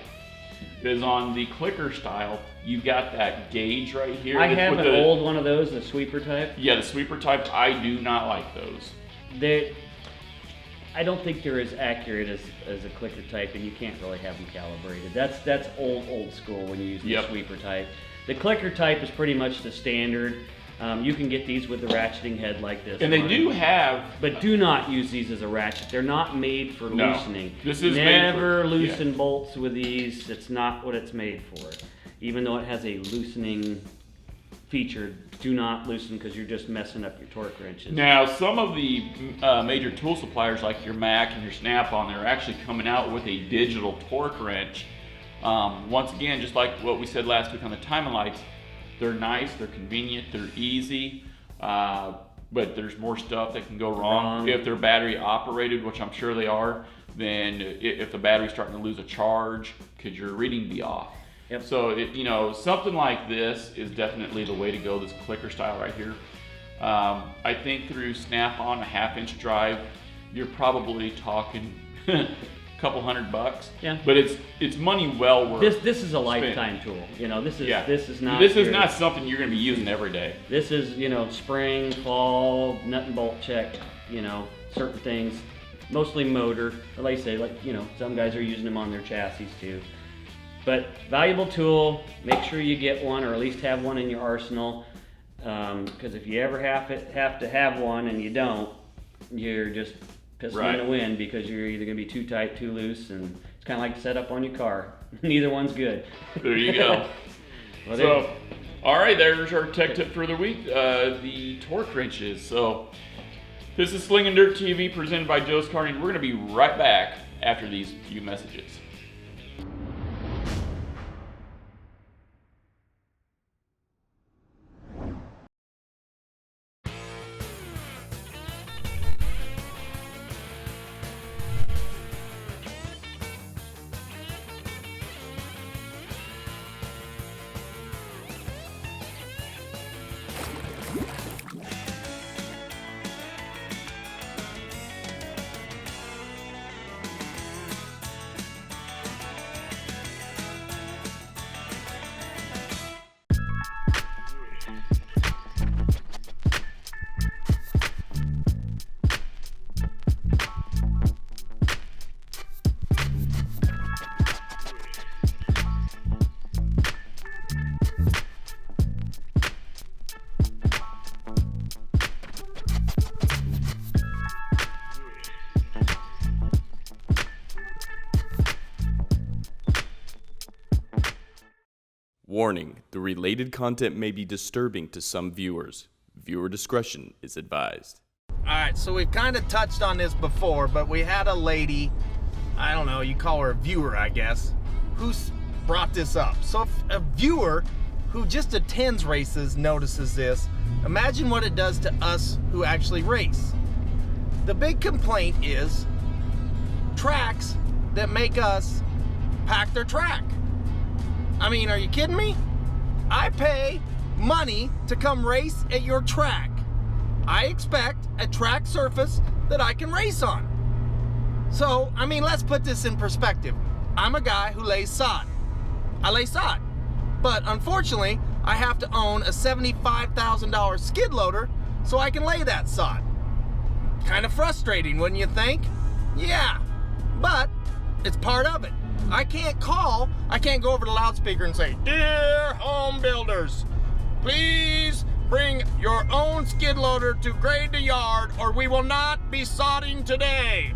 is on the clicker style. You got that gauge right here.
I have an old one of those, the sweeper type.
Yeah, the sweeper type. I do not like those.
I don't think they're as accurate as a clicker type, and you can't really have them calibrated. That's old school when you use the sweeper type. The clicker type is pretty much the standard. You can get these with the ratcheting head like this.
And they do have...
But do not use these as a ratchet. They're not made for loosening.
This is
Never loosen bolts with these. It's not what it's made for. Even though it has a loosening feature, do not loosen because you're just messing up your torque wrenches.
Now, some of the major tool suppliers like your Mac and your Snap-on, they're actually coming out with a digital torque wrench. Once again, just like what we said last week on the timing lights, they're nice, they're convenient, they're easy, but there's more stuff that can go wrong. If they're battery operated, which I'm sure they are, then if the battery's starting to lose a charge, could your reading be off?
Yep.
So, something like this is definitely the way to go, this clicker style right here. I think through Snap-on, a half-inch drive, you're probably talking couple $100.
Yeah.
But it's money well worth.
This is a lifetime tool. You know, this is not.
This is not something you're going to be using every day.
This is, you know, spring, fall, nut and bolt check. You know, certain things, mostly motor. But like I say, like, you know, some guys are using them on their chassis too. But valuable tool. Make sure you get one, or at least have one in your arsenal. Because if you ever have to have one and you don't, you're just pissing in the wind, because you're either going to be too tight, too loose, and it's kind of like the setup on your car. Neither one's good.
There you go. So, all right, there's our tech tip for the week, the torque wrenches. So, this is Slingin' Dirt TV presented by Joe's Carney. We're going to be right back after these few messages.
Warning, the related content may be disturbing to some viewers. Viewer discretion is advised.
Alright, so we've kind of touched on this before, but we had a lady, I don't know, you call her a viewer, I guess, who brought this up. So if a viewer who just attends races notices this, imagine what it does to us who actually race. The big complaint is tracks that make us pack their track. I mean, are you kidding me? I pay money to come race at your track. I expect a track surface that I can race on. So, I mean, let's put this in perspective. I'm a guy who lays sod. I lay sod. But unfortunately, I have to own a $75,000 skid loader so I can lay that sod. Kind of frustrating, wouldn't you think? Yeah, but it's part of it. I can't go over the loudspeaker and say, "Dear home builders, please bring your own skid loader to grade the yard or we will not be sodding today.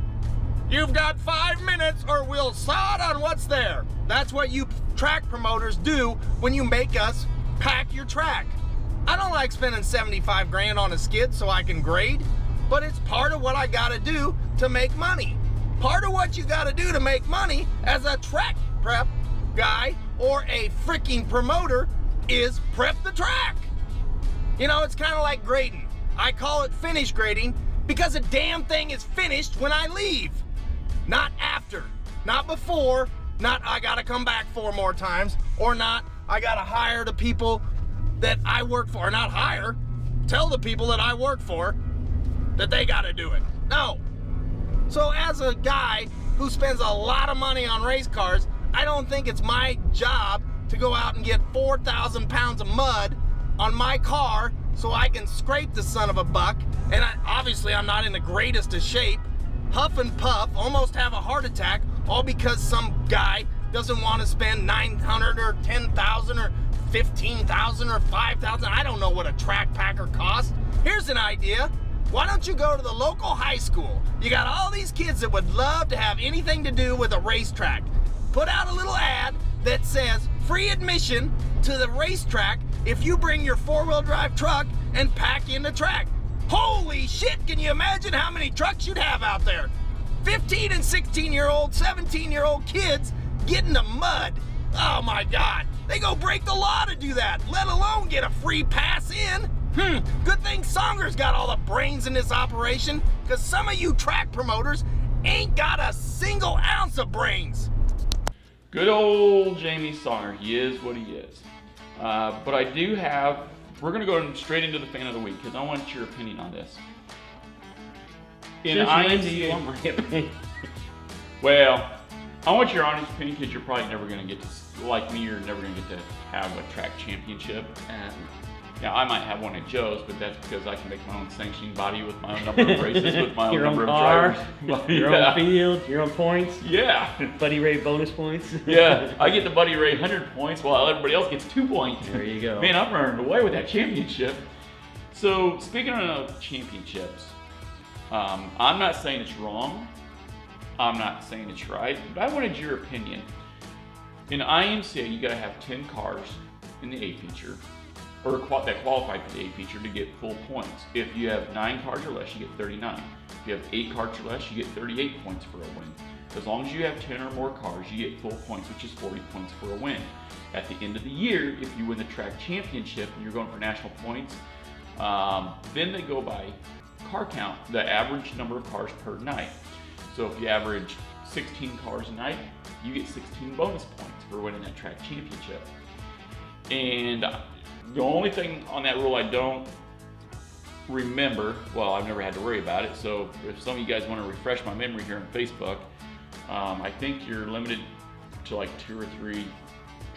You've got 5 minutes or we'll sod on what's there." That's what you track promoters do when you make us pack your track. I don't like spending 75 grand on a skid so I can grade, but it's part of what I gotta do to make money. Part of what you gotta do to make money as a track prep guy or a freaking promoter is prep the track. You know, it's kind of like grading. I call it finish grading because the damn thing is finished when I leave. Not after, not before, not I gotta come back 4 more times, or not I gotta hire the people that I work for, not hire, tell the people that I work for that they gotta do it. No. So as a guy who spends a lot of money on race cars, I don't think it's my job to go out and get 4,000 pounds of mud on my car so I can scrape the son of a buck. And obviously I'm not in the greatest of shape, huff and puff, almost have a heart attack, all because some guy doesn't want to spend 900 or 10,000 or 15,000 or 5,000. I don't know what a track packer costs. Here's an idea. Why don't you go to the local high school? You got all these kids that would love to have anything to do with a racetrack. Put out a little ad that says free admission to the racetrack if you bring your 4-wheel drive truck and pack in the track. Holy shit, can you imagine how many trucks you'd have out there? 15 and 16-year-old, 17-year-old kids get in the mud. Oh my God, they go break the law to do that, let alone get a free pass in. Good thing Songer's got all the brains in this operation, because some of you track promoters ain't got a single ounce of brains.
Good old Jamie Songer, he is what he is. But I do have, we're going to go straight into the fan of the week, because I want your opinion on this. Well, I want your honest opinion, because you're probably never going to get to, like me, you're never going to get to have a track championship. Now, I might have one at Joe's, but that's because I can make my own sanctioning body with my own number of races, with my own number of drivers.
Your own field, your own points.
Yeah.
Buddy Ray bonus points.
Yeah, I get the Buddy Ray 100 points while everybody else gets 2 points.
There you go.
Man, I'm running away with that championship. So, speaking of championships, I'm not saying it's wrong. I'm not saying it's right, but I wanted your opinion. In IMCA, you gotta have 10 cars in the A feature, or that qualified for the A feature to get full points. If you have 9 cars or less, you get 39. If you have 8 cars or less, you get 38 points for a win. As long as you have 10 or more cars, you get full points, which is 40 points for a win. At the end of the year, if you win the track championship and you're going for national points, then they go by car count, the average number of cars per night. So if you average 16 cars a night, you get 16 bonus points for winning that track championship. And the only thing on that rule I don't remember, well, I've never had to worry about it, so if some of you guys want to refresh my memory here on Facebook, I think you're limited to like 2 or 3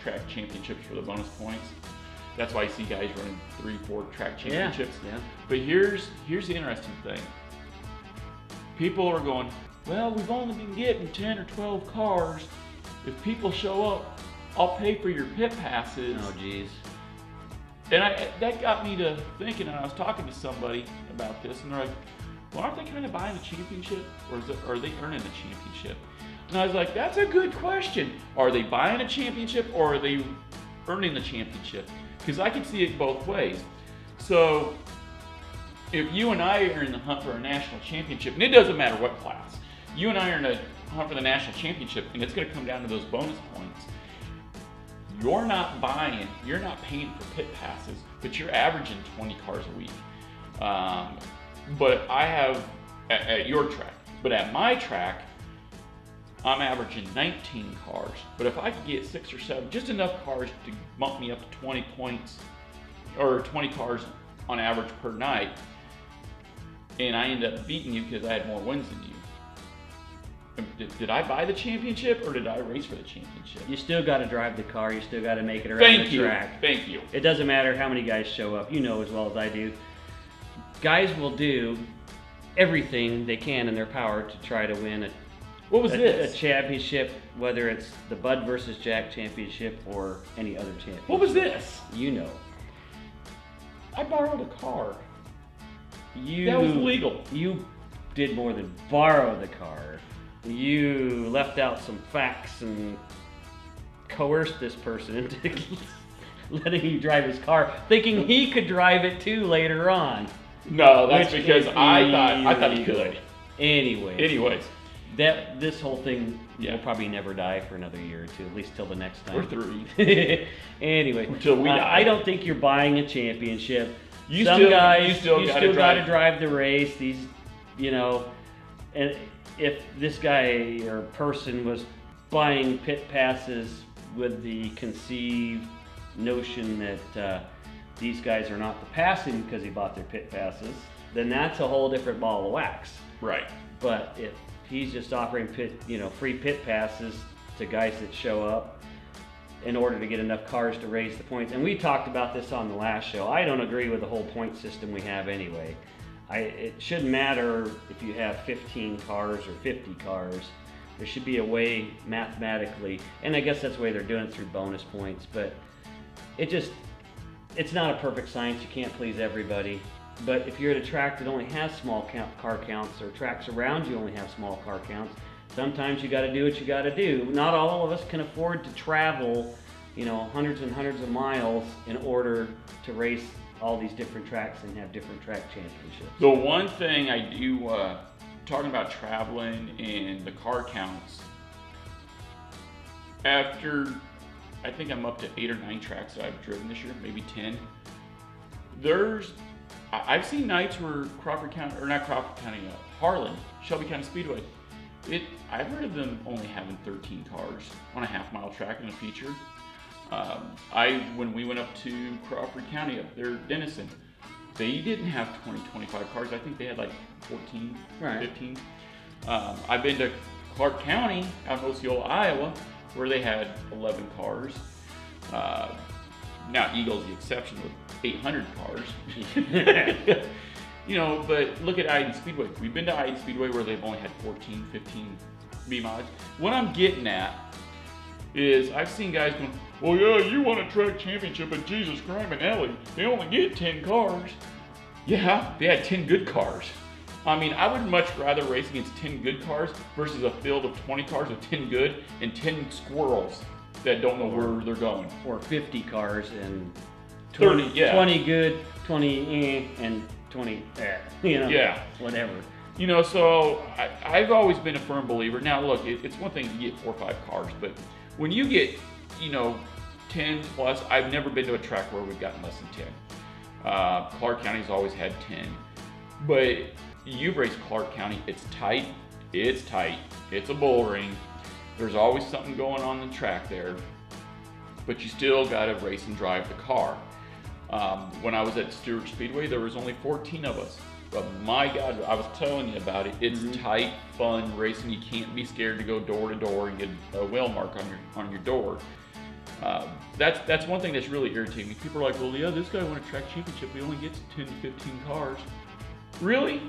track championships for the bonus points. That's why I see guys running 3, 4 track championships.
Yeah.
But here's the interesting thing. People are going, well, we've only been getting 10 or 12 cars. If people show up, I'll pay for your pit passes.
Oh, geez.
And that got me to thinking, and I was talking to somebody about this, and they're like, well, aren't they kind of buying a championship, or are they earning a championship? And I was like, that's a good question. Are they buying a championship, or are they earning the championship? Because I can see it both ways. So if you and I are in the hunt for a national championship, and it doesn't matter what class, you and I are in the hunt for the national championship, and it's going to come down to those bonus points. You're not paying for pit passes, but you're averaging 20 cars a week. But I have, at your track, but at my track, I'm averaging 19 cars. But if I could get 6 or 7, just enough cars to bump me up to 20 points, or 20 cars on average per night, and I ended up beating you because I had more wins than you. Did I buy the championship or did I race for the championship?
You still got to drive the car. You still got to make it around the track.
Thank you.
It doesn't matter how many guys show up. You know as well as I do. Guys will do everything they can in their power to try to win a championship, whether it's the Bud versus Jack championship or any other championship.
What was this?
You know.
I borrowed a car.
That
was legal.
You did more than borrow the car. You left out some facts and coerced this person into letting you drive his car, thinking he could drive it too later on.
No, that's because I thought he could.
Anyways, this whole thing will probably never die for another year or two, at least till the next time.
Or 3.
Anyway,
until we die.
I don't think you're buying a championship.
You
Some
still
guys,
still
got to drive the race. These, and if this guy or person was buying pit passes with the conceived notion that these guys are not the passing because he bought their pit passes, then that's a whole different ball of wax.
Right.
But if he's just offering free pit passes to guys that show up in order to get enough cars to raise the points, and we talked about this on the last show, I don't agree with the whole point system we have anyway. It shouldn't matter if you have 15 cars or 50 cars. There should be a way mathematically, and I guess that's the way they're doing it through bonus points, but it's not a perfect science. You can't please everybody. But if you're at a track that only has small car counts, or tracks around you only have small car counts, sometimes you got to do what you got to do. Not all of us can afford to travel, hundreds and hundreds of miles in order to race all these different tracks and have different track championships.
The one thing I do, talking about traveling and the car counts, after I think I'm up to 8 or 9 tracks that I've driven this year, maybe 10. I've seen nights where Harlan, Shelby County Speedway, I've heard of them only having 13 cars on a half-mile track in a feature. When we went up to Crawford County up there, Denison, they didn't have 20, 25 cars. I think they had like 14, 15. I've been to Clark County out in Osceola, Iowa, where they had 11 cars. Now Eagle's the exception with 800 cars. But look at Iden Speedway. We've been to Iden Speedway where they've only had 14, 15 B-mods. What I'm getting at is I've seen guys going, well, yeah, you won a track championship at Jesus Crime and Ellie. They only get 10 cars. Yeah, they had 10 good cars. I mean, I would much rather race against 10 good cars versus a field of 20 cars with 10 good and 10 squirrels that don't know where they're going.
Or 50 cars and
30,
20 good, 20 and 20 whatever.
So I've always been a firm believer. Now, look, it's one thing to get 4 or 5 cars, but when you get, 10 plus, I've never been to a track where we've gotten less than 10. Clark County's always had 10. But you've raced Clark County, it's tight. It's a bull ring. There's always something going on the track there. But you still got to race and drive the car. When I was at Stewart Speedway, there was only 14 of us. But my God, I was telling you about it. It's tight, fun racing. You can't be scared to go door to door and get a wheel mark on your door. That's one thing that's really irritating me. People are like, well, yeah, this guy won a track championship. He only gets 10 to 15 cars. Really?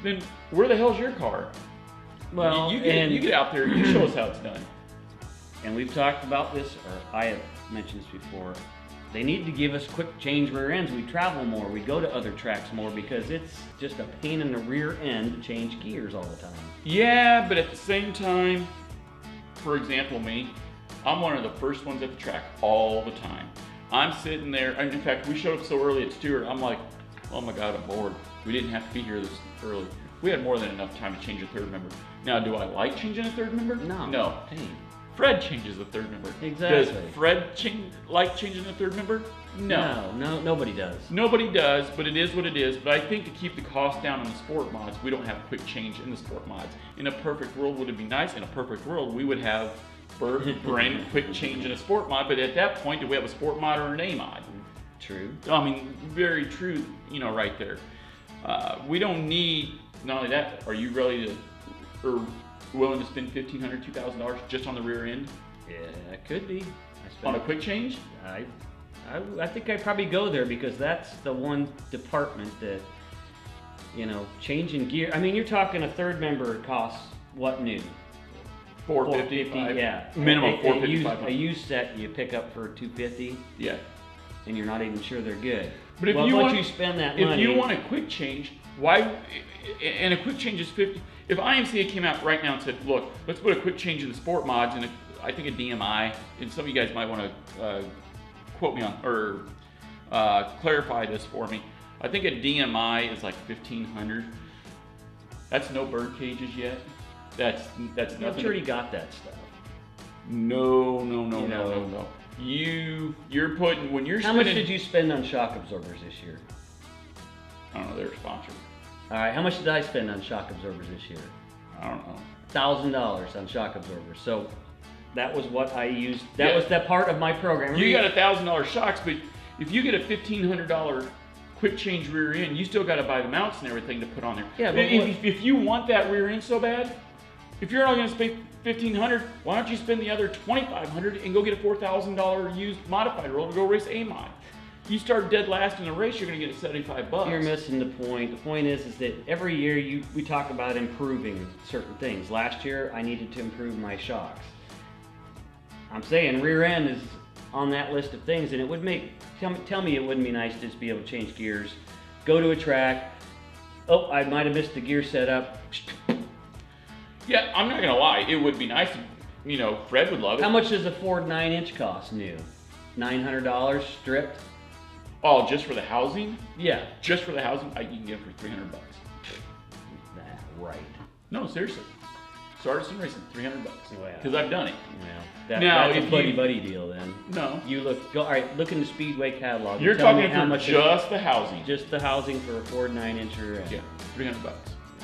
Then where the hell's your car?
Well,
you get out there, you show us how it's done.
And we've talked about this, or I have mentioned this before. They need to give us quick change rear ends. We travel more. We go to other tracks more because it's just a pain in the rear end to change gears all the time.
Yeah, but at the same time, for example, me, I'm one of the first ones at the track all the time. I'm sitting there, and in fact, we showed up so early at Stewart, I'm like, oh my God, I'm bored. We didn't have to be here this early. We had more than enough time to change a third member. Now, do I like changing a third member?
No.
Pain. Fred changes the third member.
Exactly.
Does Fred like changing the third member?
No, nobody does.
Nobody does, but it is what it is. But I think to keep the cost down on the sport mods, we don't have quick change in the sport mods. In a perfect world, would it be nice? In a perfect world, we would have brand quick change in a sport mod. But at that point, do we have a sport mod or an A mod?
True.
I mean, very true, right there. We don't need, not only that, are you ready to, or willing to spend $1,500, $2,000 just on the rear end?
Yeah, it could be.
On a quick change?
I think I'd probably go there because that's the one department that, you know, changing gear. I mean, you're talking a third member costs what new?
$450,
yeah.
Minimum $450.
A used set you pick up for $250.
Yeah.
And you're not even sure they're good.
But if
once you spend that money,
if you want a quick change, why? And a quick change is 50. If IMCA came out right now and said, look, let's put a quick change in the sport mods, and I think a DMI, and some of you guys might want to quote me on or clarify this for me. I think a DMI is like $1,500. That's no bird cages yet. That's nothing.
I've already got that stuff.
No. You're putting when you're.
How much did you spend on shock absorbers this year?
I don't know. They're sponsored.
All right. How much did I spend on shock absorbers this year?
I don't know.
$1,000 on shock absorbers. So that was what I used. That was that part of my program.
You got $1,000 shocks, but if you get a $1,500 quick change rear end, you still got to buy the mounts and everything to put on there.
Yeah, but
if you want that rear end so bad, if you're not going to spend $1,500, why don't you spend the other $2,500 and go get a $4,000 used modified roller and go race a mod? You start dead last in the race, you're going to get $75.
You're missing the point. The point is that every year we talk about improving certain things. Last year, I needed to improve my shocks. I'm saying rear end is on that list of things, and it would make, tell me it wouldn't be nice to just be able to change gears, go to a track, oh, I might have missed the gear setup.
Yeah, I'm not gonna lie, it would be nice, you know, Fred would love it.
How much does a Ford 9-inch cost new? $900 stripped?
Oh, just for the housing?
Yeah.
Just for the housing, you can get it for $300.
Nah, right.
No, seriously. Artisan Racing, $300.
Well,
because I've done it.
Well,
Now,
that's a buddy deal then.
No.
You look, all right, look in the Speedway catalog.
You're
tell me
talking
how
for
much
just the housing.
Just the housing for a Ford 9-incher.
Yeah, $300.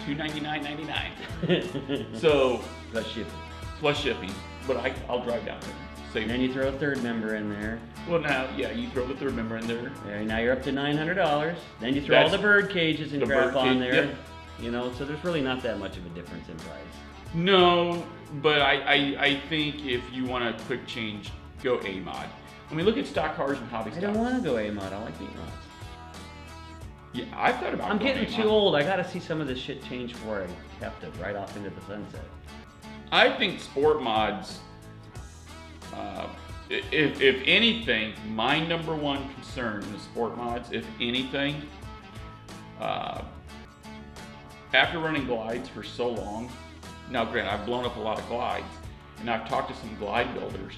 $299.99. So
Plus shipping.
plus shipping, but I'll drive down there. Save.
And then you throw a third member in there.
Well, now, yeah, you throw the third member in there.
There, now you're up to $900. Then you throw all the bird cages and
the
crap
bird
on
cage,
there.
yep.
You know, so there's really not that much of a difference in price.
No, but I think if you want a quick change, go A mod. I mean, look at stock cars and hobby
I
stocks.
don't want to go A mod. I like B mods.
Yeah, I've thought about.
I'm
going
getting
A mod.
too old. I got to see some of this shit change before I have to ride off into the sunset.
I think sport mods. If anything, my number one concern in the sport mods, if anything, after running glides for so long, now granted, I've blown up a lot of glides, and I've talked to some glide builders,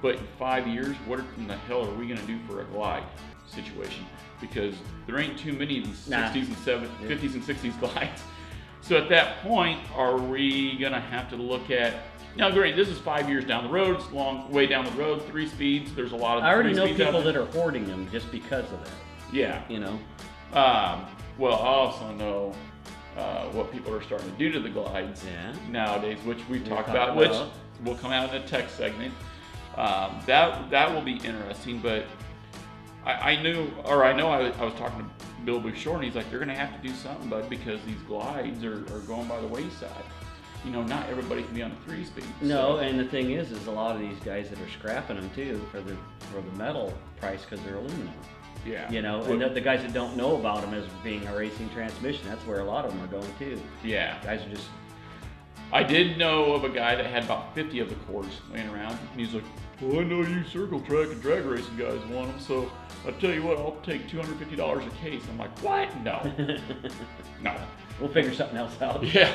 but in 5 years, what in the hell are we gonna do for a glide situation? Because there ain't too many of these 60s and 70s, 50s and 60s glides. So at that point, are we gonna have to look at, now granted, this is 5 years down the road, it's a long way down the road, 3 speeds, there's a lot of
I already
3
know
speeds out
people
there.
that are hoarding them just because of that.
Yeah.
You know?
Well, I also know what people are starting to do to the glides nowadays, which we've talked about, which will come out in the tech segment. That will be interesting, but I know I was talking to Bill Bouchard, and he's like, they're going to have to do something, bud, because these glides are going by the wayside. You know, not everybody can be on a 3-speed.
No, and the thing is a lot of these guys that are scrapping them too for the metal price because they're aluminum.
Yeah.
You know, and the guys that don't know about them as being a racing transmission, that's where a lot of them are going too.
Yeah.
Guys are just.
I did know of a guy that had about 50 of the cores laying around, and he's like, well, I know you circle track and drag racing guys want them, so I'll tell you what, I'll take $250 a case. I'm like, what? No. No.
We'll figure something else out.
Yeah.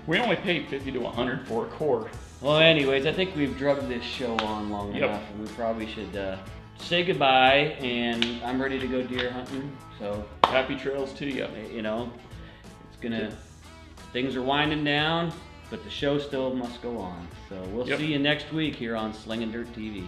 We only pay 50 to 100 for a core.
Well, anyways, I think we've drugged this show on long enough, and we probably should say goodbye. And I'm ready to go deer hunting. So
happy trails to you.
You know, things are winding down, but the show still must go on. So we'll see you next week here on Slingin Dirt TV.